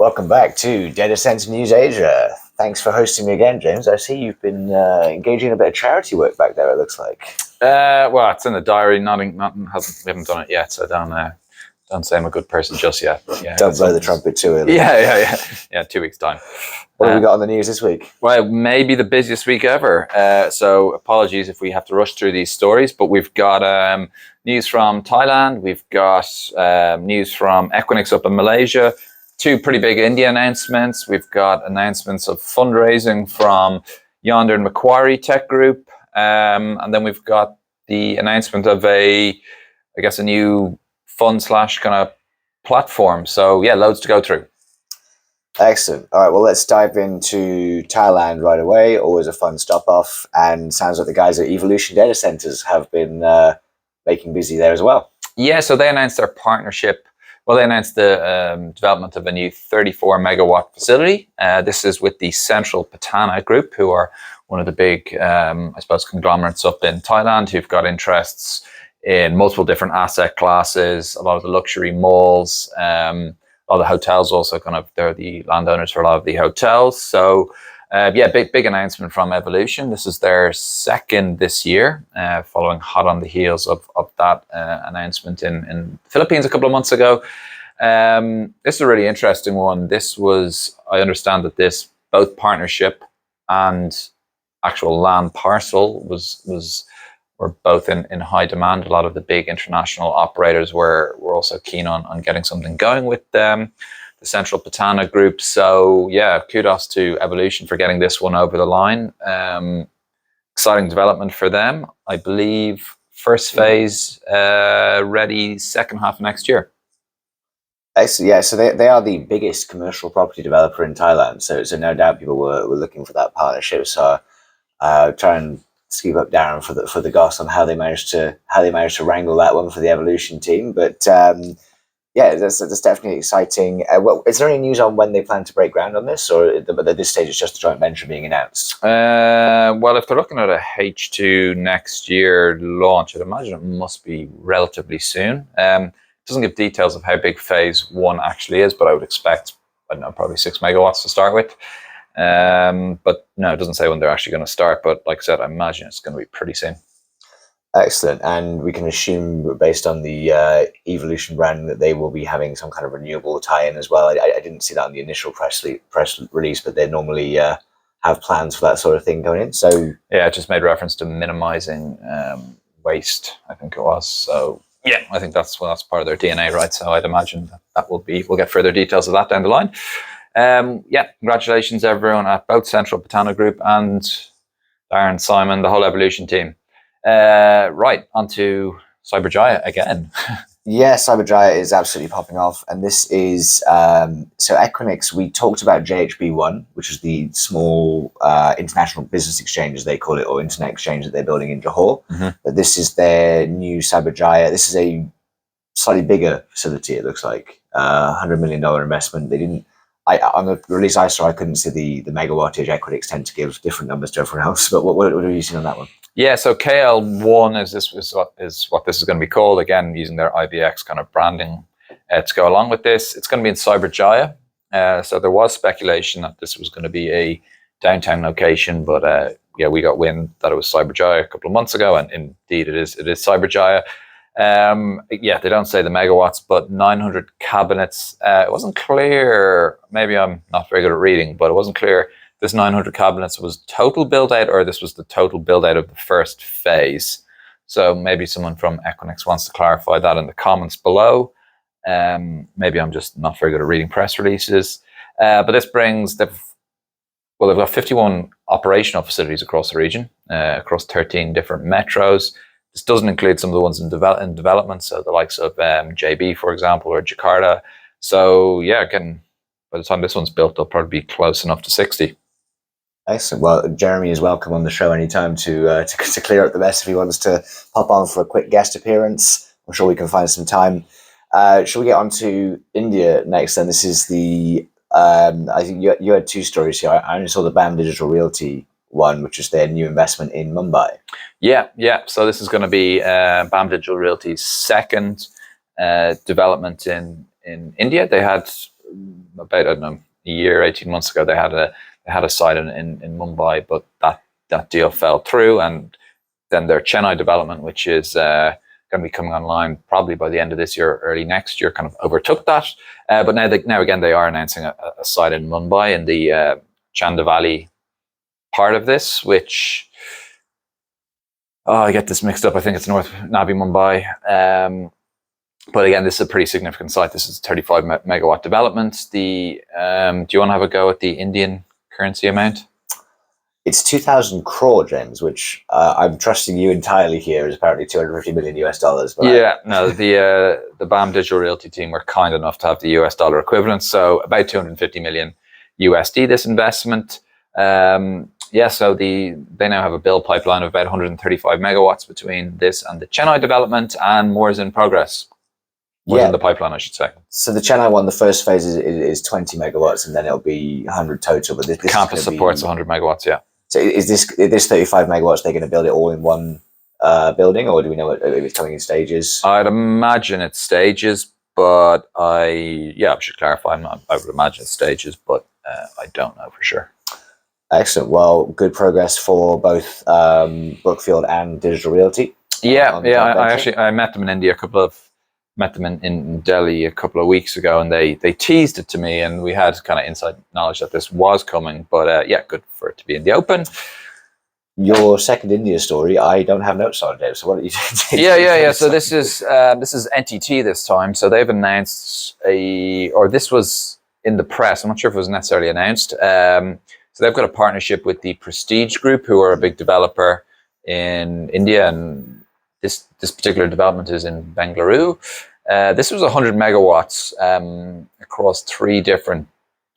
Welcome back to Data Center News Asia. Thanks for hosting me again, James. I see you've been engaging in a bit of charity work back there, it looks like. Well, it's in the diary. Nothing hasn't. We haven't done it yet, so don't say I'm a good person just yet. But yeah, don't blow the trumpet too early. Yeah. 2 weeks time. What have we got on the news this week? Well, maybe the busiest week ever. So apologies if we have to rush through these stories, but we've got news from Thailand. We've got news from Equinix up in Malaysia. 2 pretty big India announcements. We've got announcements of fundraising from Yondr and Macquarie Tech Group. And then we've got the announcement of a new fund / kind of platform. So yeah, loads to go through. Excellent. All right, well, let's dive into Thailand right away. Always a fun stop off. And sounds like the guys at Evolution Data Centers have been making busy there as well. Yeah, so they announced their partnership. Well, they announced the development of a new 34 megawatt facility. This is with the Central Pattana Group, who are one of the big, conglomerates up in Thailand, who've got interests in multiple different asset classes, a lot of the luxury malls, a lot of the hotels also they're the landowners for a lot of the hotels. So big announcement from Evolution. This is their second this year, following hot on the heels of that announcement in the Philippines a couple of months ago. This is a really interesting one. I understand that this both partnership and actual land parcel were both in high demand. A lot of the big international operators were also keen on getting something going with them. The Central Pattana Group. So yeah, kudos to Evolution for getting this one over the line. Exciting development for them. I believe first phase ready second half of next year. Excellent. Yeah, so they are the biggest commercial property developer in Thailand. So no doubt people were looking for that partnership. So try and scoop up Darren for the goss on how they managed to wrangle that one for the Evolution team. But yeah, that's definitely exciting. Is there any news on when they plan to break ground on this, or at this stage it's just a joint venture being announced? Well, if they're looking at a H2 next year launch, I'd imagine it must be relatively soon. It doesn't give details of how big phase 1 actually is, but I would expect, I don't know, probably 6 megawatts to start with. But no, it doesn't say when they're actually going to start. But like I said, I imagine it's going to be pretty soon. Excellent. And we can assume, based on the Evolution brand, that they will be having some kind of renewable tie-in as well. I didn't see that in the initial press release, but they normally have plans for that sort of thing going in. So yeah, it just made reference to minimizing waste, I think it was. So yeah, I think that's part of their DNA, right? So I'd imagine we'll get further details of that down the line. Congratulations everyone at both Central Pattana Group and Darren, Simon, the whole Evolution team. Right, onto Cyberjaya again. Yeah, Cyberjaya is absolutely popping off, and this is so Equinix. We talked about JHB1, which is the small international business exchange, as they call it, or internet exchange that they're building in Johor. Mm-hmm. But this is their new Cyberjaya. This is a slightly bigger facility. It looks like $100 million investment. They didn't. On the release I saw, I couldn't see the megawattage. Equinix tend to give different numbers to everyone else. But what have you seen on that one? Yeah, so KL1 is what this is going to be called, again, using their IBX kind of branding to go along with this. It's going to be in Cyberjaya. So there was speculation that this was going to be a downtown location, but we got wind that it was Cyberjaya a couple of months ago, and indeed it is Cyberjaya. They don't say the megawatts, but 900 cabinets. It wasn't clear, maybe I'm not very good at reading, but it wasn't clear this 900 cabinets was total build out, or this was the total build out of the first phase. So maybe someone from Equinix wants to clarify that in the comments below. Maybe I'm just not very good at reading press releases. But this brings they've got 51 operational facilities across the region, across 13 different metros. This doesn't include some of the ones in development, so the likes of JB, for example, or Jakarta. So yeah, again, by the time this one's built, they'll probably be close enough to 60. Excellent. Well, Jeremy is welcome on the show anytime to clear up the mess if he wants to pop on for a quick guest appearance. I'm sure we can find some time. Shall we get on to India next? Then this is the I think you had 2 stories here. I only saw the BAM Digital Realty one, which is their new investment in Mumbai. Yeah. So this is going to be BAM Digital Realty's second development in India. They had about, I don't know, a year, 18 months ago, they had a site in Mumbai, but that deal fell through. And then their Chennai development, which is going to be coming online probably by the end of this year, early next year, kind of overtook that. But now again, they are announcing a site in Mumbai in the Chanda Valley part of this, which, I get this mixed up. I think it's North Navi Mumbai. But again, this is a pretty significant site. This is a 35 megawatt development. Do you want to have a go at the Indian currency amount? It's 2,000 crore, James, which I'm trusting you entirely here is apparently $250 million US. But the BAM Digital Realty team were kind enough to have the US dollar equivalent. So about 250 million USD, this investment. So they now have a build pipeline of about 135 megawatts between this and the Chennai development, and more is in progress. More in the pipeline, I should say. So the Chennai one, the first phase is 20 megawatts, and then it'll be 100 total. But this campus supports 100 megawatts, yeah. So is this 35 megawatts, they're going to build it all in one building, or do we know if it's coming in stages? I'd imagine it's stages, but I should clarify. I would imagine it's stages, but I don't know for sure. Excellent. Well, good progress for both Brookfield and Digital Realty. I met them in India met them in Delhi a couple of weeks ago, and they teased it to me, and we had kind of inside knowledge that this was coming, but good for it to be in the open. Your second India story, I don't have notes on it, Dave, so what are you doing? Yeah. So this is NTT this time. So they've announced this was in the press. I'm not sure if it was necessarily announced. So they've got a partnership with the Prestige Group, who are a big developer in India, and this particular development is in Bangalore. This was 100 megawatts across three different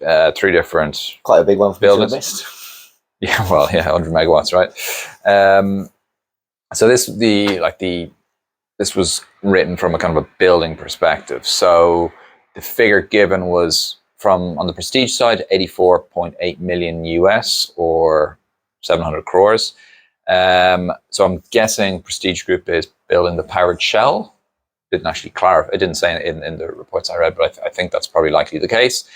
quite a big one for buildings. 100 megawatts, right? So this was written from a kind of a building perspective. So the figure given was on the Prestige side, 84.8 million US, or 700 crores. So I'm guessing Prestige Group is building the powered shell. Didn't actually clarify. It didn't say it in the reports I read, but I think that's probably likely the case.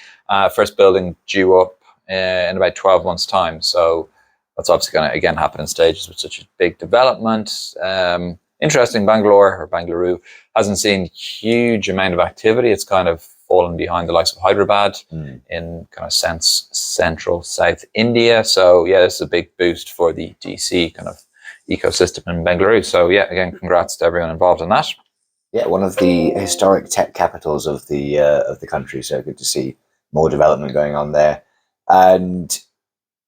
First building due up in about 12 months' time. So that's obviously going to, again, happen in stages with such a big development. Interesting, Bangalore hasn't seen huge amount of activity. It's kind of fallen behind the likes of Hyderabad in kind of central South India. So this is a big boost for the DC kind of ecosystem in Bangalore. So again, congrats to everyone involved in that. Yeah, one of the historic tech capitals of the country. So good to see more development going on there. And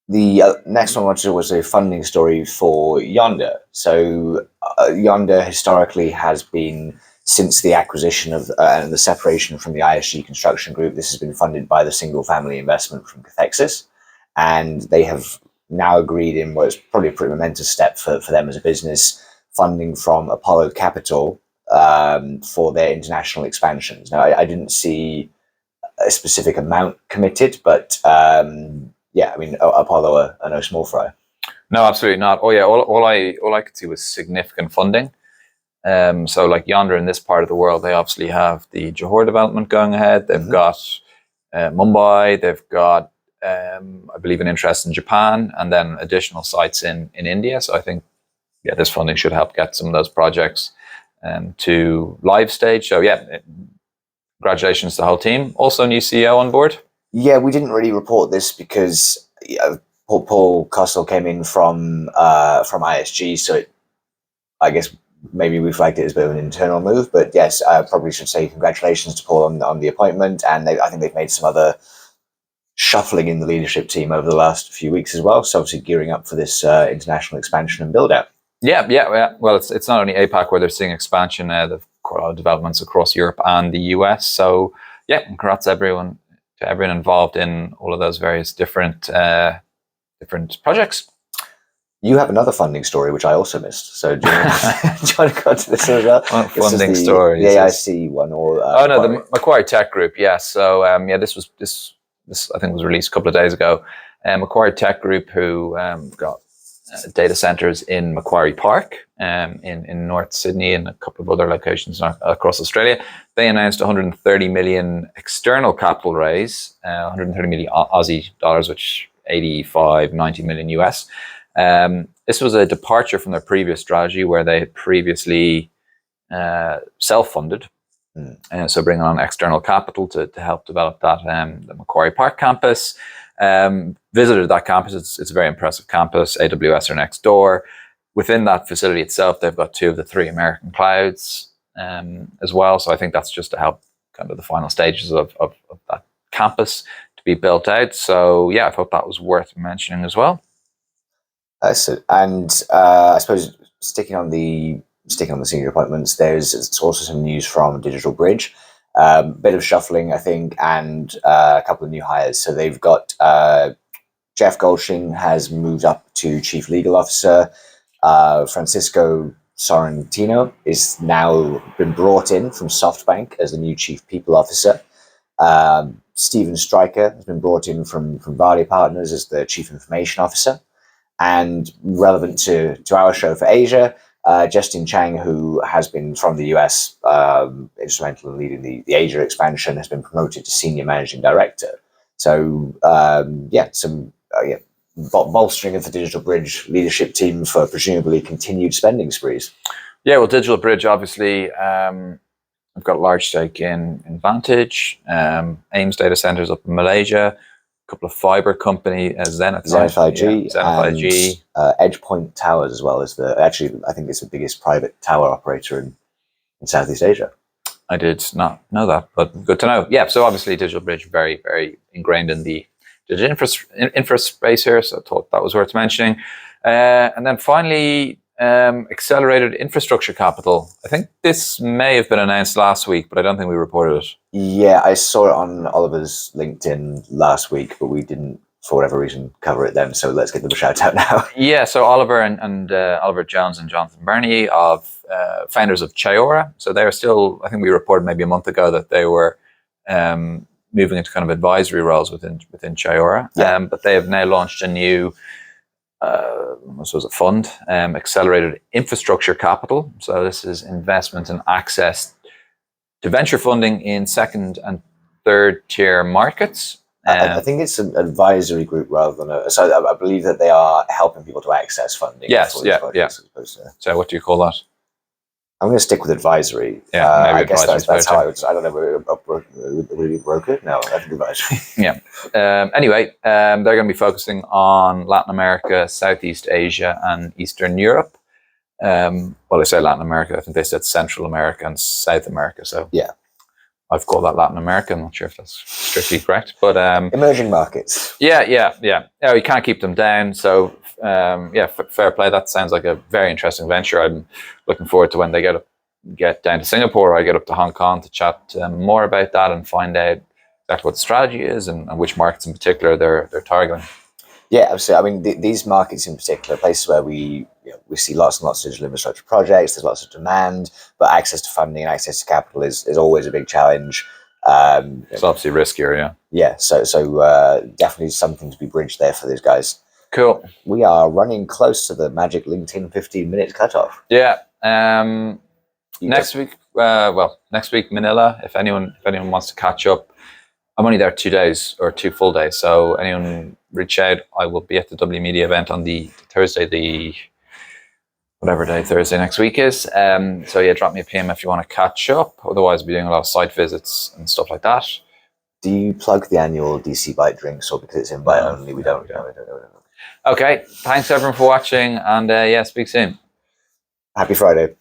the next one was a funding story for Yondr. So Yondr historically has been, since the acquisition of and the separation from the ISG construction group, this has been funded by the single family investment from Cathexis. And they have now agreed in what is probably a pretty momentous step for them as a business, funding from Apollo Capital for their international expansions. Now, I didn't see a specific amount committed, but Apollo are no small fry. No, absolutely not. All I could see was significant funding. So like Yondr in this part of the world, they obviously have the Johor development going ahead. They've got Mumbai. They've got, I believe, an interest in Japan, and then additional sites in India. So I think, this funding should help get some of those projects to live stage. So congratulations to the whole team. Also, new CEO on board. Yeah, we didn't really report this because Paul Kostel came in from ISG, so I guess maybe we flagged it as a bit of an internal move. But yes, I probably should say congratulations to Paul on the appointment, and I think they've made some other shuffling in the leadership team over the last few weeks as well. So obviously gearing up for this international expansion and build out. Yeah. Well, it's not only APAC where they're seeing expansion. They've got a lot of developments across Europe and the US. So congrats to everyone involved in all of those various different projects. You have another funding story which I also missed. So do you want to go to this as well? What funding story? The AIC one or the Macquarie Tech Group. Yeah. So this I think was released a couple of days ago. Macquarie Tech Group, who got data centers in Macquarie Park in North Sydney and a couple of other locations across Australia. They announced 130 million external capital raise, 130 million Aussie dollars, which 85, 90 million US. This was a departure from their previous strategy where they had previously self-funded. So bringing on external capital to help develop that, the Macquarie Park campus. Visited that campus. It's a very impressive campus. AWS are next door. Within that facility itself, they've got 2 of the 3 American clouds as well. So I think that's just to help kind of the final stages of that campus to be built out. So yeah, I thought that was worth mentioning as well. Excellent. And I suppose sticking on the senior appointments, there's also some news from DigitalBridge. Bit of shuffling, I think, and a couple of new hires. So they've got Jeff Golshing has moved up to Chief Legal Officer. Francisco Sorrentino is now been brought in from SoftBank as the new Chief People Officer. Stephen Stryker has been brought in from Varley Partners as the Chief Information Officer. And relevant to our show for Asia, Justin Chang, who has been from the US, instrumental in leading the Asia expansion, has been promoted to Senior Managing Director. So, bolstering of the DigitalBridge leadership team for presumably continued spending sprees. Yeah, well, DigitalBridge, obviously, I've got a large stake in Vantage, AIMS data centers up in Malaysia, a couple of fiber company, Zenith 5G, and EdgePoint Towers as well as I think it's the biggest private tower operator in Southeast Asia. I did not know that, but good to know. Yeah, so obviously DigitalBridge very, very ingrained in the digital infra space here, so I thought that was worth mentioning. And then finally, accelerated infrastructure capital. I think this may have been announced last week, but I don't think we reported it. Yeah, I saw it on Oliver's LinkedIn last week, but we didn't, for whatever reason, cover it then. So let's give them a shout out now. Yeah, so Oliver and Oliver Jones and Jonathan Burney, founders of Chayora. So they're still, I think we reported maybe a month ago that they were moving into kind of advisory roles within Chayora. Yeah. But they have now launched a new fund, accelerated infrastructure capital. So this is investment and access to venture funding in second and third tier markets. I think it's an advisory group rather than so I believe that they are helping people to access funding. Yes, yeah. So what do you call that? I'm going to stick with advisory. Yeah, maybe I guess that's how I would. I don't know. Would it be broker? No, I think advisory. Yeah. Anyway, they're going to be focusing on Latin America, Southeast Asia, and Eastern Europe. Well, I say Latin America. I think they said Central America and South America. So yeah, I've called that Latin America. I'm not sure if that's strictly correct, but emerging markets. Yeah. You can't keep them down. So fair play. That sounds like a very interesting venture. I'm looking forward to when they get down to Singapore or I get up to Hong Kong to chat more about that and find out exactly what the strategy is and which markets in particular they're targeting. Yeah, absolutely. I mean, these markets in particular, places where we see lots and lots of digital infrastructure projects, there's lots of demand, but access to funding and access to capital is always a big challenge. It's obviously riskier, yeah. Yeah, so definitely something to be bridged there for these guys. Cool. We are running close to the magic LinkedIn 15-minute cutoff. Yeah. Next week, Manila. If anyone wants to catch up, I'm only there 2 days or 2 full days. So anyone reach out. I will be at the W Media event on the Thursday, whatever day Thursday next week is. So yeah, drop me a PM if you want to catch up. Otherwise, I'll be doing a lot of site visits and stuff like that. Do you plug the annual DC Byte drinks, or because it's invite only? We don't. Okay. Thanks everyone for watching, and speak soon. Happy Friday.